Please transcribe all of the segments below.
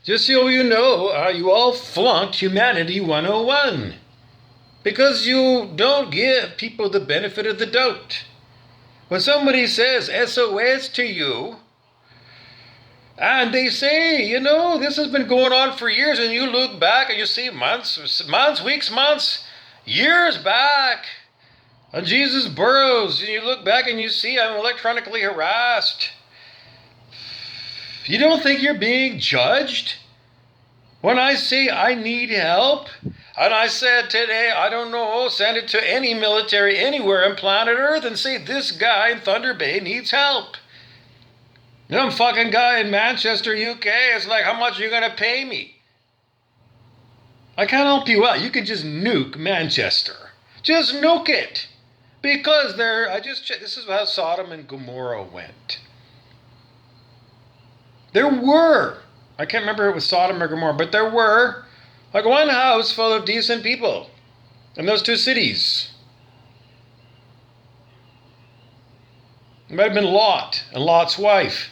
Just so you know, you all flunked Humanity 101 because you don't give people the benefit of the doubt. When somebody says SOS to you, and they say, this has been going on for years, and you look back and you see months, weeks, months, years back on Jesus Burroughs, and you look back and you see I'm electronically harassed. You don't think you're being judged? When I say I need help, and I said today, I don't know, send it to any military anywhere on planet Earth and say this guy in Thunder Bay needs help. Some fucking guy in Manchester, UK is like, how much are you going to pay me? I can't help you out. You can just nuke Manchester. Just nuke it. Because I just checked, this is how Sodom and Gomorrah went. There were, I can't remember if it was Sodom or Gomorrah, but there were like one house full of decent people in those two cities. It might have been Lot and Lot's wife.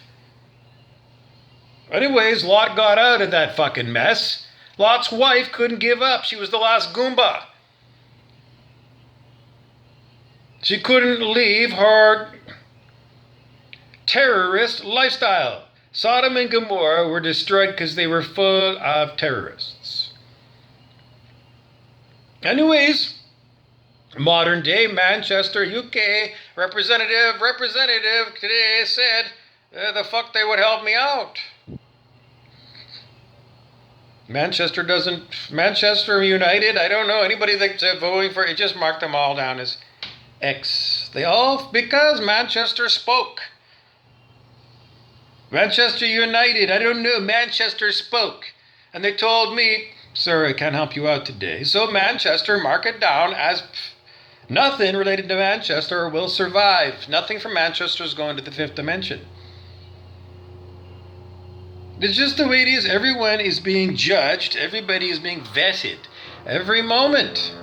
Anyways, Lot got out of that fucking mess. Lot's wife couldn't give up. She was the last Goomba. She couldn't leave her terrorist lifestyle. Sodom and Gomorrah were destroyed because they were full of terrorists. Anyways, modern day Manchester, UK representative today said the fuck they would help me out. Manchester United, I don't know anybody that's voting for it, just marked them all down as X. Because Manchester spoke. Manchester United, I don't know, Manchester spoke. And they told me, sir, I can't help you out today. So Manchester, mark it down as nothing related to Manchester will survive. Nothing from Manchester is going to the fifth dimension. It's just the way it is. Everyone is being judged. Everybody is being vetted every moment.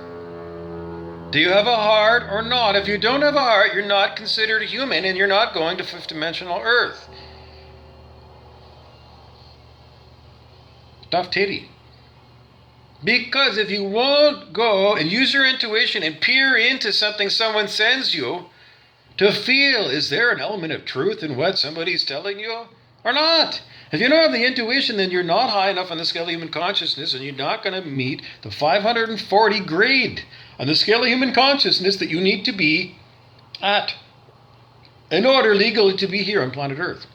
Do you have a heart or not? If you don't have a heart, you're not considered human and you're not going to fifth dimensional Earth. Tough titty. Because if you won't go and use your intuition and peer into something someone sends you to feel, is there an element of truth in what somebody's telling you or not? If you don't have the intuition, then you're not high enough on the scale of human consciousness and you're not going to meet the 540 grade on the scale of human consciousness that you need to be at in order legally to be here on planet Earth.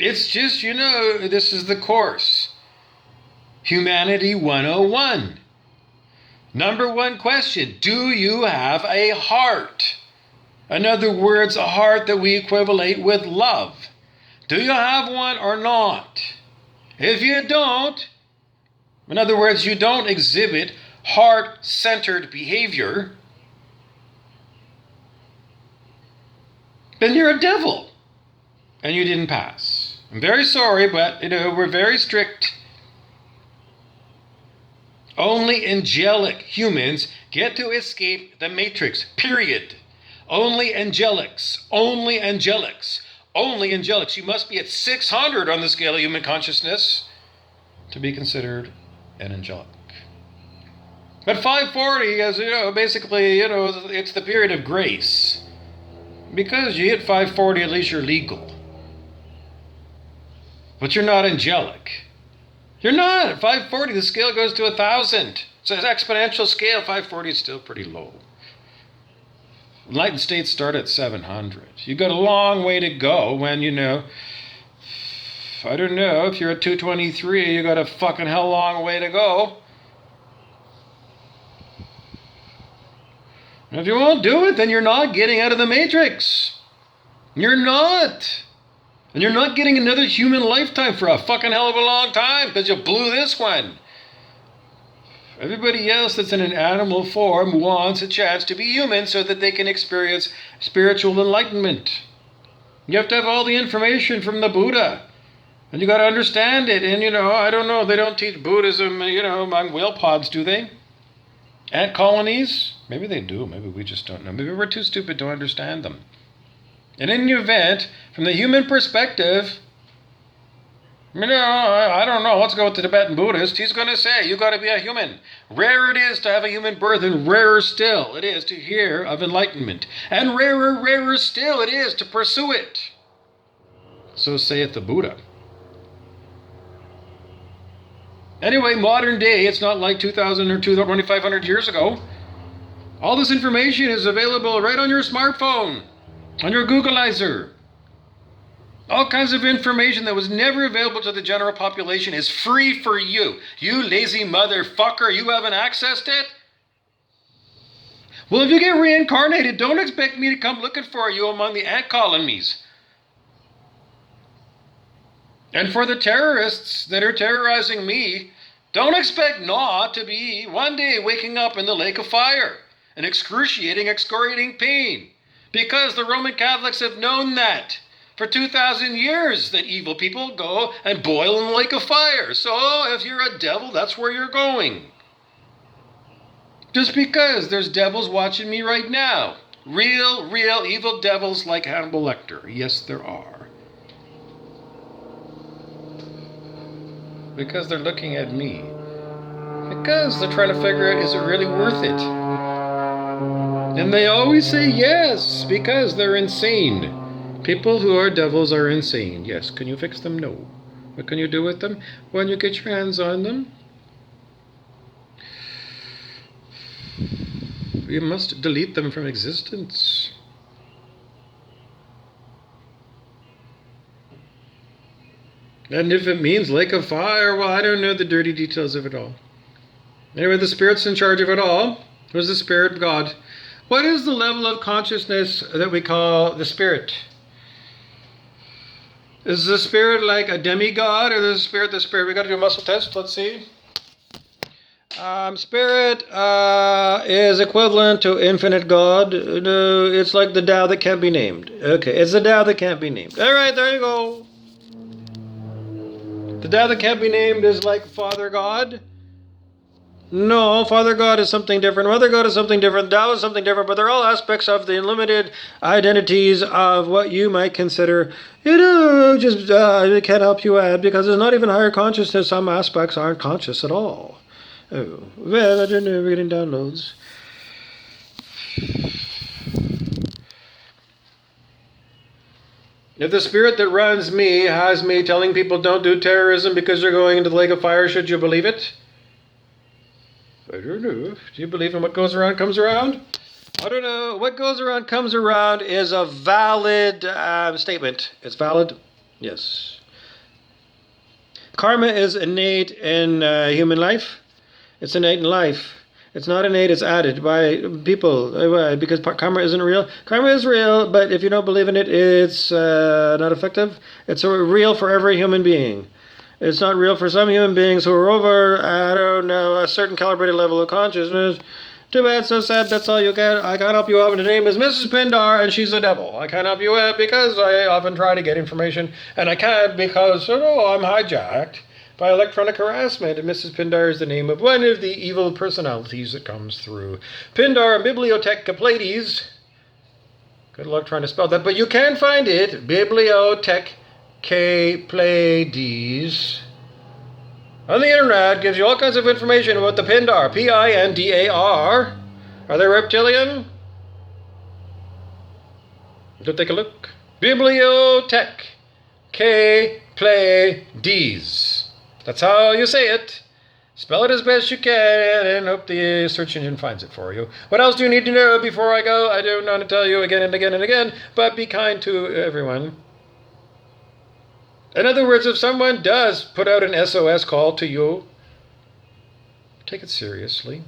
It's just, this is the course. Humanity 101. Number one question, do you have a heart? In other words, a heart that we equivalate with love. Do you have one or not? If you don't, in other words, you don't exhibit heart-centered behavior, then you're a devil and you didn't pass. I'm very sorry, but we're very strict. Only angelic humans get to escape the matrix, period. Only angelics, only angelics, only angelics. You must be at 600 on the scale of human consciousness to be considered an angelic. But 540 is, basically, it's the period of grace. Because you hit 540, at least you're legal. But you're not angelic. You're not. At 540, the scale goes to 1,000. So it's an exponential scale. 540 is still pretty low. Enlightened states start at 700. You've got a long way to go when, I don't know, if you're at 223, you got a fucking hell long way to go. And if you won't do it, then you're not getting out of the matrix. You're not. And you're not getting another human lifetime for a fucking hell of a long time because you blew this one. Everybody else that's in an animal form wants a chance to be human so that they can experience spiritual enlightenment. You have to have all the information from the Buddha. And you got to understand it. And, I don't know, they don't teach Buddhism, among whale pods, do they? Ant colonies? Maybe they do. Maybe we just don't know. Maybe we're too stupid to understand them. And in the event, from the human perspective, I don't know. Let's go with the Tibetan Buddhist. He's going to say, you got to be a human. Rare it is to have a human birth, and rarer still it is to hear of enlightenment. And rarer still it is to pursue it. So saith the Buddha. Anyway, modern day, it's not like 2,000 or 2,500 years ago. All this information is available right on your smartphone, on your Googleizer. All kinds of information that was never available to the general population is free for you. You lazy motherfucker, you haven't accessed it? Well, if you get reincarnated, don't expect me to come looking for you among the ant colonies. And for the terrorists that are terrorizing me, don't expect not to be one day waking up in the lake of fire in excruciating, excoriating pain. Because the Roman Catholics have known that for 2,000 years, that evil people go and boil in the lake of fire. So if you're a devil, that's where you're going. Just because there's devils watching me right now. Real evil devils like Hannibal Lecter. Yes, there are. Because they're looking at me. Because they're trying to figure out, is it really worth it? And they always say yes, because they're insane. People who are devils are insane. Yes. Can you fix them? No. What can you do with them? When you get your hands on them, you must delete them from existence. And if it means lake of fire, well, I don't know the dirty details of it all. Anyway, the Spirit's in charge of it all. Who's the Spirit? God. What is the level of consciousness that we call the Spirit? Is the Spirit like a demigod, or the Spirit? We got to do a muscle test. Let's see. Spirit is equivalent to infinite God. It's like the Tao that can't be named. Okay, it's the Tao that can't be named. All right, there you go. The Tao that can't be named is like Father God. No, Father God is something different. Mother God is something different. Tao is something different. But they're all aspects of the limited identities of what you might consider, just it can't help you add, because there's not even higher consciousness. Some aspects aren't conscious at all. Oh, well, I don't know. We're getting downloads. If the Spirit that runs me has me telling people don't do terrorism because they're going into the lake of fire, should you believe it? I don't know. Do you believe in what goes around comes around? I don't know. What goes around comes around is a valid statement. It's valid? Yes. Karma is innate in human life. It's innate in life. It's not innate, it's added by people. Because karma isn't real. Karma is real, but if you don't believe in it, it's not effective. It's real for every human being. It's not real for some human beings who are over, I don't know, a certain calibrated level of consciousness. Too bad, so sad, that's all you get. I can't help you out. And her name is Mrs. Pindar, and she's a devil. I can't help you out because I often try to get information, and I can't because, I'm hijacked by electronic harassment. And Mrs. Pindar is the name of one of the evil personalities that comes through. Pindar, Bibliotech Pleiades. Good luck trying to spell that, but you can find it. Bibliotech Pleiades. On the internet, gives you all kinds of information about the Pindar. Pindar. Are they reptilian? Go take a look. Bibliotech Pleiades. That's how you say it. Spell it as best you can and hope the search engine finds it for you. What else do you need to know before I go? I don't want to tell you again and again and again, but be kind to everyone. In other words, if someone does put out an SOS call to you, take it seriously.